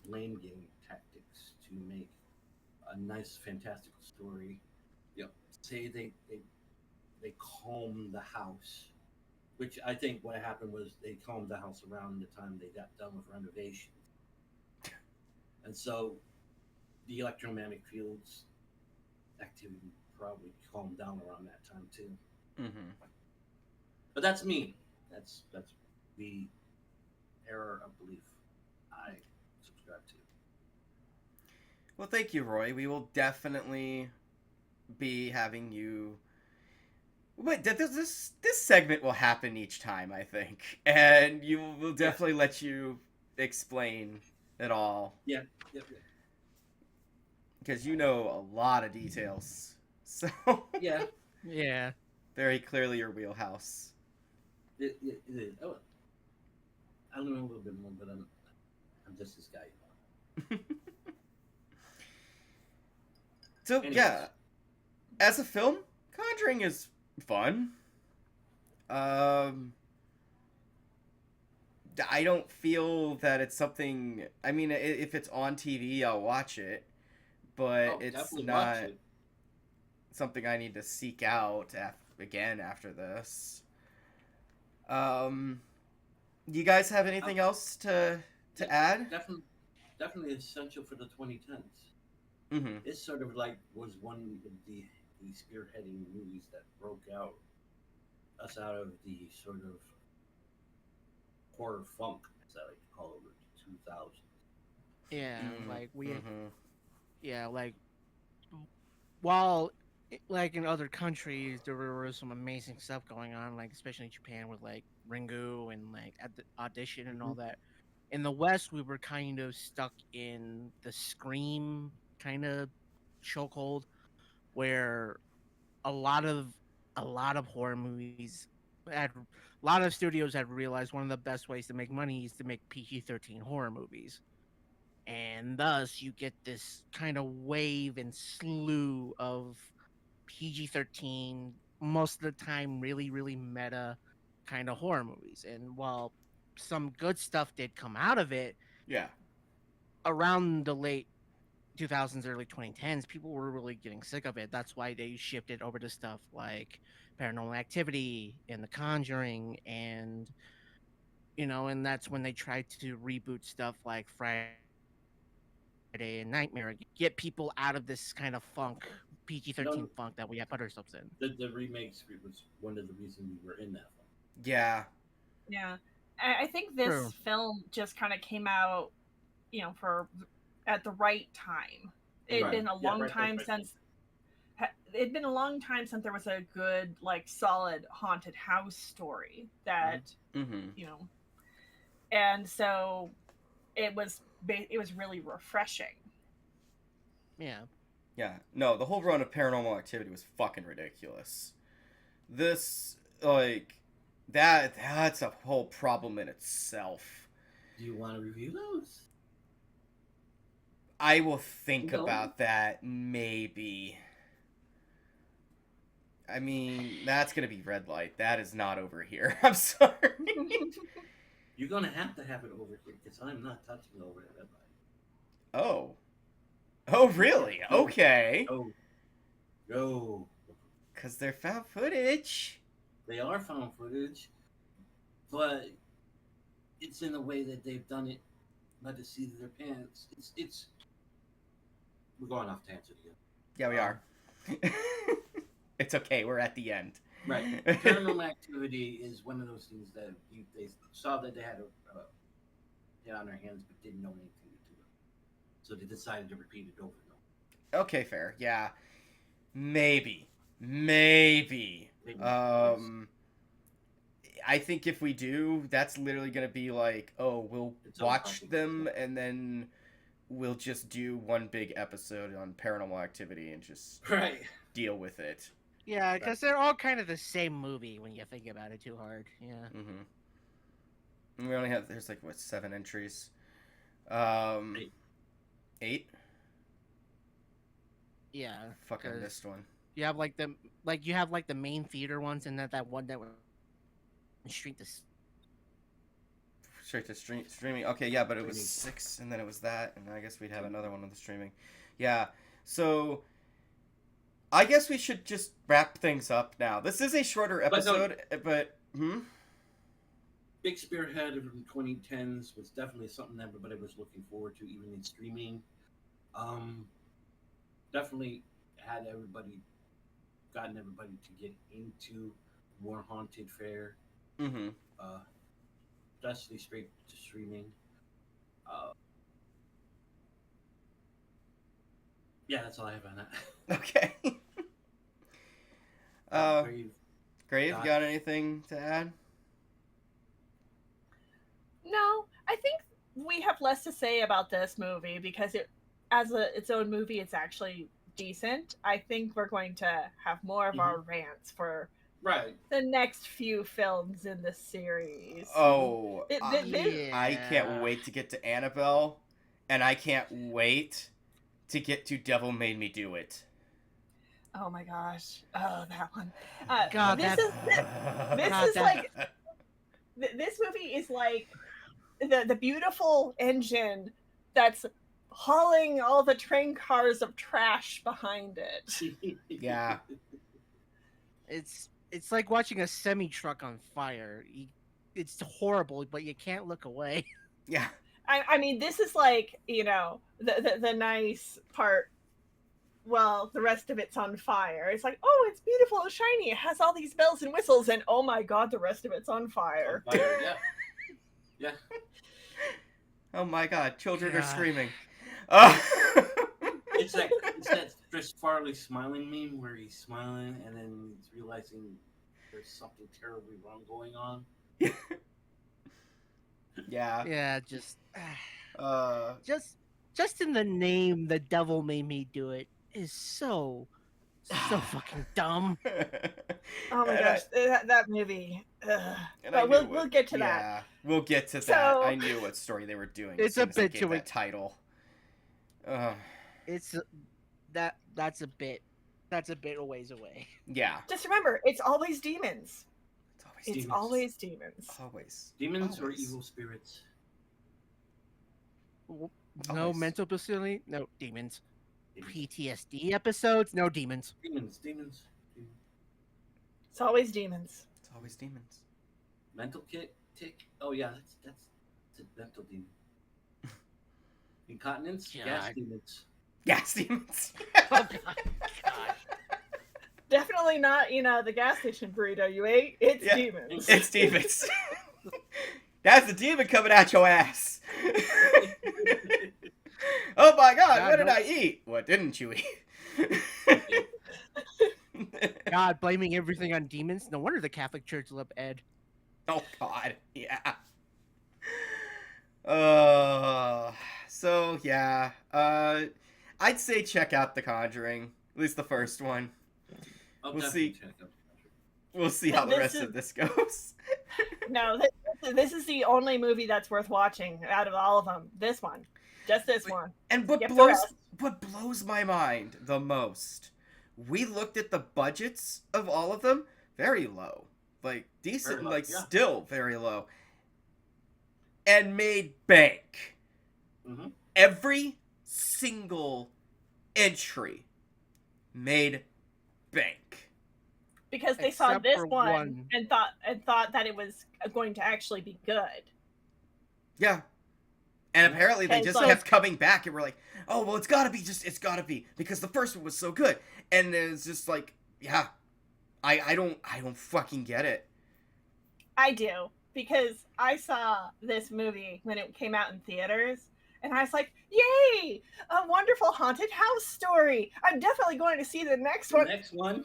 blame game tactics to make a nice, fantastical story. You know, say they calmed the house, which I think what happened was they calmed the house around the time they got done with renovation, and so the electromagnetic fields activity probably calmed down around that time too. Mm-hmm. But that's me. That's the error of belief I subscribe to. Well, thank you, Roy. We will definitely be having you. Wait, this segment will happen each time, I think, and you will definitely let you explain it all Yeah, yep, yep. because you know a lot of details. So Yeah, Yeah. very clearly your wheelhouse. it is. Oh, I don't know a little bit more, but I'm just this guy. So Anyways, yeah, as a film, Conjuring is fun. Um, I don't feel that it's something. I mean, if it's on TV, I'll watch it, but oh, it's definitely watch not it. something I need to seek out again after this. Um, you guys have anything else Yeah, to add? definitely essential for the 2010s. Mm-hmm. It sort of like was one of the spearheading movies that broke us out of the sort of horror funk, as I like to call it, the 2000s. Yeah. Like we. Mm-hmm. Yeah. Like while like in other countries there was some amazing stuff going on, like especially in Japan with like Ringu and like at the audition and all Mm-hmm. that. In the West, we were kind of stuck in the Scream kind of chokehold, where a lot of a lot of horror movies had a lot of studios had realized one of the best ways to make money is to make PG-13 horror movies, and thus you get this kind of wave and slew of PG-13, most of the time really meta kind of horror movies. And while some good stuff did come out of it, Yeah. around the late 2000s, early 2010s, people were really getting sick of it. That's why they shifted over to stuff like Paranormal Activity and The Conjuring, and and that's when they tried to reboot stuff like Friday and Nightmare, get people out of this kind of funk, PG-13 No, funk that we have put ourselves in. the remakes was one of the reasons we were in that film. Yeah. Yeah. I think this True. film just kind of came out, for at the right time. It'd Right. been a Yeah. long Right. time since it'd been a long time since there was a good, like, solid haunted house story that, Mm-hmm. and so it was really refreshing. Yeah. Yeah. No, the whole run of Paranormal Activity was fucking ridiculous. This like that's a whole problem in itself. Do you want to review those? I will think No. about that maybe. I mean, that's gonna be red light. That is not over here. I'm sorry. You're gonna have to have it over here because I'm not touching over at red light. Oh. Oh, really? No. Okay. Go. Go. Because they're found footage. They are found footage, but it's in the way that they've done it by the seat of their pants. It's. We're going off tangent again. Yeah, we are. It's okay. We're at the end. Right. Paranormal Activity is one of those things that they saw that they had it on their hands, but didn't know anything to do it. So they decided to repeat it over and over. Okay, fair. Yeah. Maybe. Maybe. Maybe. I think if we do, that's literally gonna be like, oh, we'll Its own watch content, them yeah. and then we'll just do one big episode on Paranormal Activity and just Right. deal with it. Yeah, because they're all kind of the same movie when you think about it too hard. Yeah. Mm-hmm. We only have, there's like, what, 7 entries? 8? Yeah. Fuck, I 'cause missed one. You have like the main theater ones, and that one that went straight to. Straight to streaming. Okay, yeah, but it was Streaming. 6, and then it was that, and I guess we'd have another one with the streaming. Yeah, so I guess we should just wrap things up now. This is a shorter episode, but Big Spearhead of the 2010s was definitely something everybody was looking forward to, even in streaming. Definitely had gotten everybody to get into more haunted fare. mm-hmm. Especially straight to streaming. Yeah, that's all I have on that. Okay. Grave, you Doc. got anything to add? No, I think we have less to say about this movie because its own movie, it's actually decent. I think we're going to have more of our rants for Right. the next few films in the series. Oh, Yeah. I can't wait to get to Annabelle, and I can't wait to get to Devil Made Me Do It. Oh my gosh! Oh, that one. God, this movie is like the beautiful engine that's hauling all the train cars of trash behind it. Yeah. It's like watching a semi truck on fire. It's horrible, but you can't look away. Yeah. I mean, this is like, the nice part. Well, the rest of it's on fire. It's like, oh, it's beautiful and shiny. It has all these bells and whistles, and oh my god, the rest of it's on fire. Yeah. Yeah. Oh my god, children are God. screaming. It's that Chris Farley smiling meme where he's smiling and then he's realizing there's something terribly wrong going on. Yeah. Yeah, just in the name, the devil made me do it is so fucking dumb. Oh my gosh, that movie. And I But knew we'll get to that. Yeah, we'll get to that. So- I knew what story they were doing. It's as soon a as I bit gave too that title. It's that's a bit a ways away. Yeah. Just remember, it's always demons. It's always It's Demons. always demons. Always. Demons or Always. evil spirits? No Always. mental facility, no demons. Demons. PTSD episodes, no demons. Demons. It's always demons. It's always demons. Mental tick? Oh yeah, that's a mental demon. Incontinence? God. Gas demons. Gas demons. Oh god. Definitely not, the gas station burrito you ate. It's Yeah. demons. It's demons. That's a demon coming at your ass. Oh my god, God, what did no. I eat? What didn't you eat? God, blaming everything on demons. No wonder the Catholic Church loved Ed. Oh god, yeah. So yeah. I'd say check out The Conjuring. At least the first one. I'll We'll definitely see. check out. We'll see how the This rest is- of this goes. No, this is the only movie that's worth watching out of all of them. This one. Just this one. And what Skip the blows rest. what blows my mind the most, we looked at the budgets of all of them, very low. Like decent, Very low, like yeah. still very low. And made bank. Mm-hmm. Every single entry made bank. Because they saw Except this for one, one. and thought that it was going to actually be good. Yeah. And apparently they And just so- kept coming back and were like, oh, well, it's gotta be because the first one was so good. And it's just like, yeah, I don't fucking get it. I do, because I saw this movie when it came out in theaters, and I was like, yay! A wonderful haunted house story! I'm definitely going to see the next one. Next one.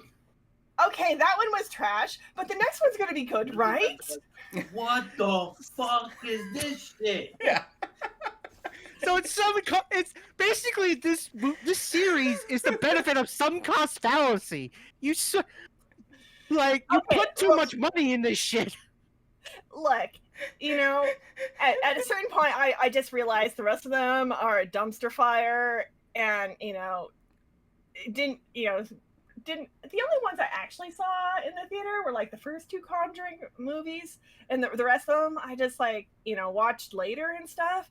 okay, that one was trash, but the next one's gonna be good, right? What the fuck is this shit? Yeah. So it's basically this series is the benefit of some cost fallacy. You Okay, put too look. much money in this shit. Look, at a certain point, I just realized the rest of them are a dumpster fire, and didn't the only ones I actually saw in the theater were like the first two Conjuring movies, and the rest of them I just watched later and stuff,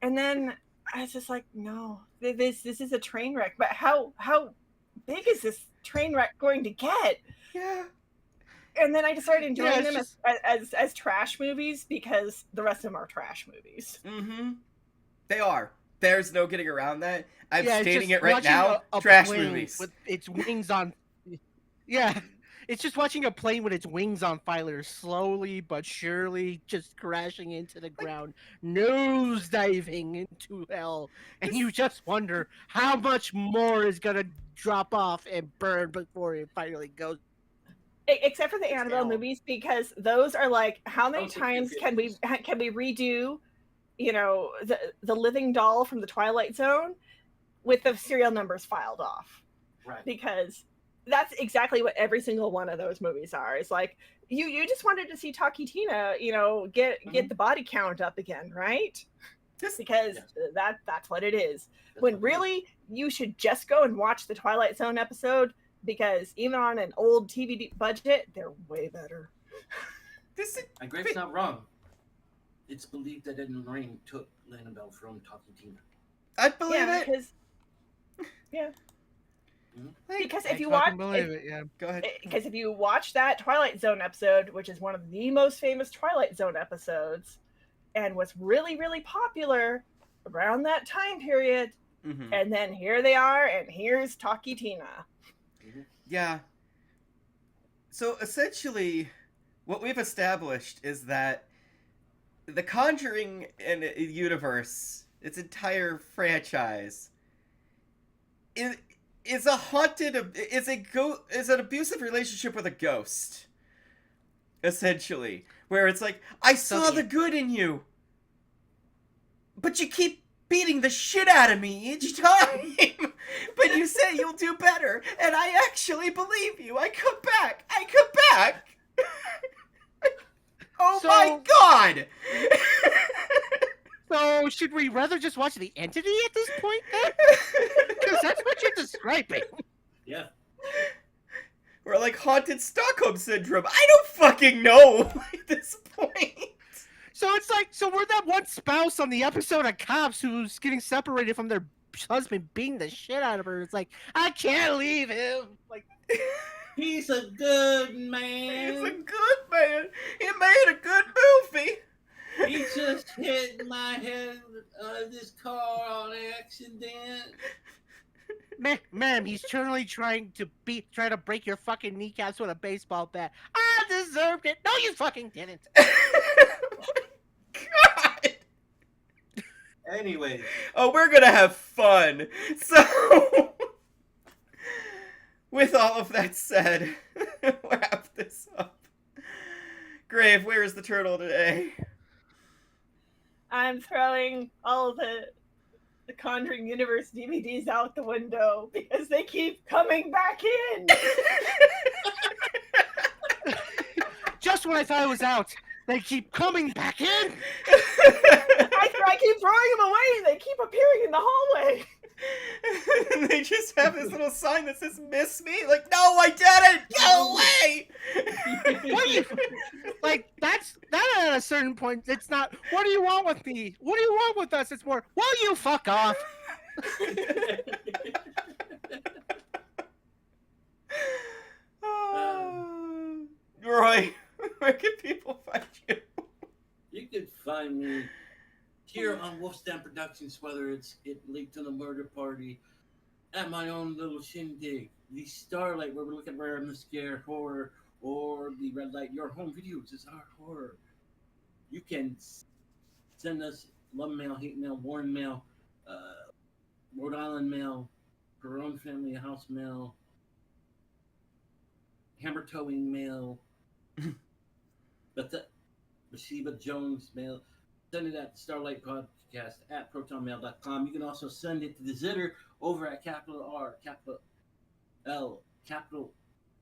and then I was just like, no, this is a train wreck. But how big is this train wreck going to get? Yeah. And then I just started enjoying them just... as trash movies because the rest of them are trash movies. Mm-hmm. They are. There's no getting around that. I'm it's stating just it right watching now. a Trash plane movies. with its wings on. Yeah, it's just watching a plane with its wings on fire, slowly but surely just crashing into the ground, nose diving into hell, and you just wonder how much more is gonna drop off and burn before it finally goes. Except for the Annabelle down. movies, because those are like, how many Those are times good can we redo, the living doll from the Twilight Zone with the serial numbers filed off? Right. Because that's exactly what every single one of those movies are. It's like you just wanted to see Taki Tina, get the body count up again, right? Because that's what it is. When really you should just go and watch the Twilight Zone episode, because even on an old TV budget, they're way better. And Grave's not wrong. It's believed that Ed and Lorraine took Annabelle from Talking Tina. I believe it. Because if you watch, Go ahead. Because if you watch that Twilight Zone episode, which is one of the most famous Twilight Zone episodes, and was really, really popular around that time period, and then here they are, and here's Taki Tina. Yeah. So essentially, what we've established is that the Conjuring universe, its entire franchise, is an abusive relationship with a ghost. Essentially, where it's like, I saw the good in you, but you keep beating the shit out of me each time. But you say you'll do better, and I actually believe you. I come back. Oh my god! So, should we rather just watch The Entity at this point, then? Because that's what you're describing. Yeah. Or like haunted Stockholm syndrome. I don't fucking know at this point. So it's like, we're that one spouse on the episode of Cops who's getting separated from their husband beating the shit out of her. It's like, I can't leave him. Like, he's a good man. He's a good man. He made a good movie. He just hit my head with this car on accident. Ma'am, he's currently trying to break your fucking kneecaps with a baseball bat. I deserved it. No, you fucking didn't. God. Anyway. Oh, we're gonna have fun. So, with all of that said, wrap this up. Grave, where is the turtle today? I'm throwing all of the Conjuring Universe DVDs out the window because they keep coming back in. Just when I thought it was out, they keep coming back in. I keep throwing them away. They keep appearing in the hallway. They just have this little sign that says "Miss me." Like, no, I didn't. Go away. Like that at a certain point, it's not. What do you want with me? What do you want with us? It's more. Will you fuck off? Roy, where can people find you? You could find me here on Wolfstand Productions, whether it's It Leaked in a Murder Party, at my own little shindig, the Starlight, where we're looking at Rare and the Scare horror, or the Red Light Your Home Videos is our horror. You can send us love mail, hate mail, Warren mail, Rhode Island mail, her own family house mail, Hammer Towing mail. But the Rashida Jones mail. Send it at Starlight Podcast at protonmail.com. You can also send it to the Zitter over at capital R, capital L, capital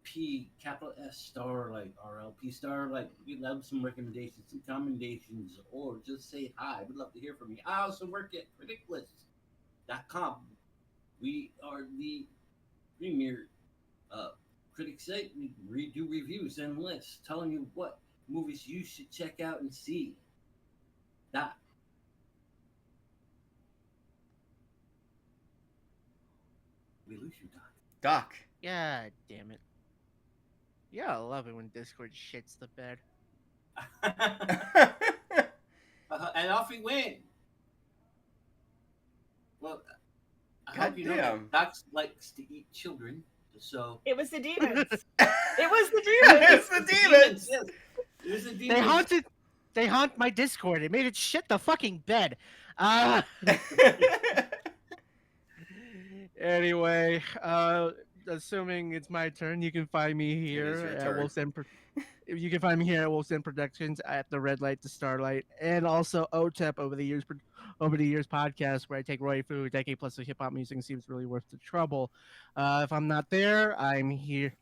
P, capital S, Starlight, RLP Starlight. We'd love some recommendations, some commendations, or just say hi. We'd love to hear from you. I also work at criticlist.com. We are the premier critic site. We do reviews and lists telling you what movies you should check out and see. That. We lose you, Doc. God damn it. Yeah, I love it when Discord shits the bed. Doc. And off we went. Well, I hope you know that Doc likes to eat children, so... It was the demons. It was the demons. It's the demons. Yes. It was the demons. They haunt my Discord. It made it shit the fucking bed. Anyway, assuming it's my turn, you can find me here at Wolf's You can find me here at Wolf's End Productions at the Red Light to Starlight, and also OTEP over the years podcast, where I take Roy through a decade plus of hip hop music and see if it's really worth the trouble. If I'm not there, I'm here,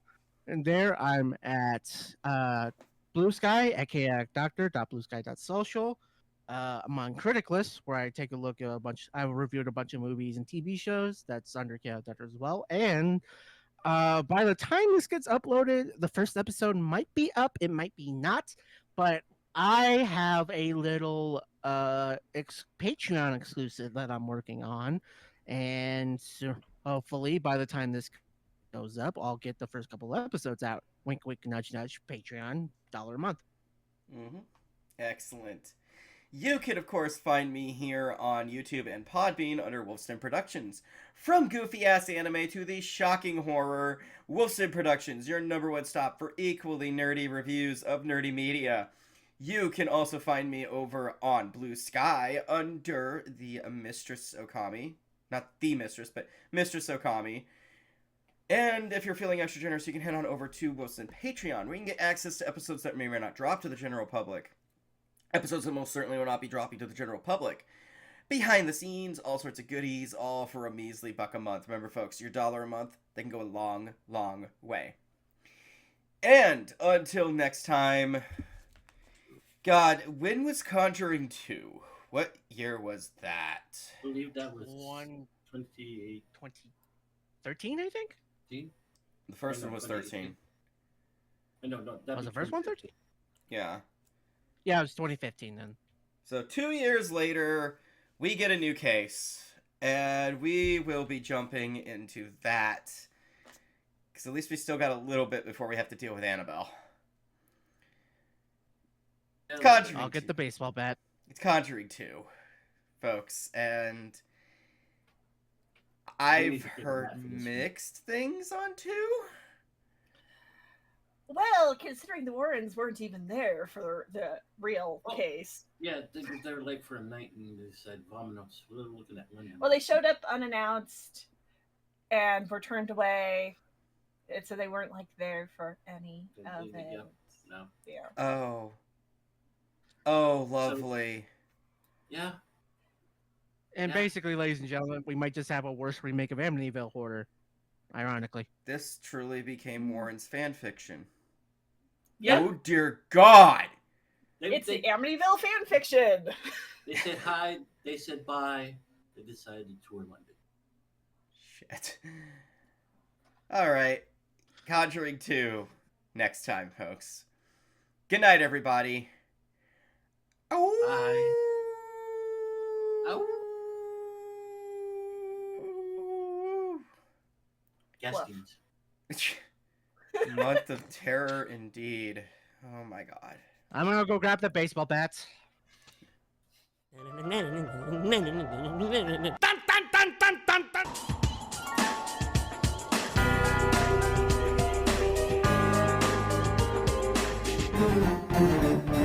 and there I'm at Blue Sky, aka doctor.bluesky.social. I'm on Critic List, where I take a look at I've reviewed a bunch of movies and TV shows. That's under Chaos Doctor as well. And by the time this gets uploaded, the first episode might be up. It might be not. But I have a little Patreon exclusive that I'm working on. And so hopefully by the time this goes up, I'll get the first couple episodes out. Wink, wink, nudge, nudge. Patreon, $1 a month. Mm-hmm. Excellent. You can, of course, find me here on YouTube and Podbean under Wolfson Productions. From goofy-ass anime to the shocking horror, Wolfson Productions, your #1 stop for equally nerdy reviews of nerdy media. You can also find me over on Blue Sky under the Mistress Ookami. Not the Mistress, but Mistress Ookami. And if you're feeling extra generous, you can head on over to Wolfson Patreon, where you can get access to episodes that may or may not drop to the general public. Episodes that most certainly will not be dropping to the general public. Behind the scenes, all sorts of goodies, all for a measly $1 a month. Remember, folks, your $1 a month, they can go a long, long way. And until next time, God, when was Conjuring 2? What year was that? I believe that was 2013, 2013, I think? The first one was 13. No, that was the first one 13? Yeah. Yeah, it was 2015 then. So 2 years later, we get a new case, and we will be jumping into that. Because at least we still got a little bit before we have to deal with Annabelle. It's Conjuring I'll get 2. the baseball bat. It's Conjuring 2, folks, and I've heard mixed things on 2. Well, considering the Warrens weren't even there for the real case. Yeah, they were there late for a night and they said, "Vominos." We're looking at London. Well, they showed up unannounced and were turned away, and so they weren't there for any of it. Yeah. No. Yeah. Oh, lovely. So, yeah. And basically, ladies and gentlemen, we might just have a worse remake of Amityville Horror, ironically. This truly became Warren's fan fiction. Yeah. Oh dear God! It's the Amityville fan fiction. They said hi. They said bye. They decided to tour London. Shit. All right, Conjuring 2 next time, folks. Good night, everybody. Oh. Bye. Guestings. Month of terror indeed. Oh my God. I'm gonna go grab the baseball bats. Dun, dun, dun, dun, dun.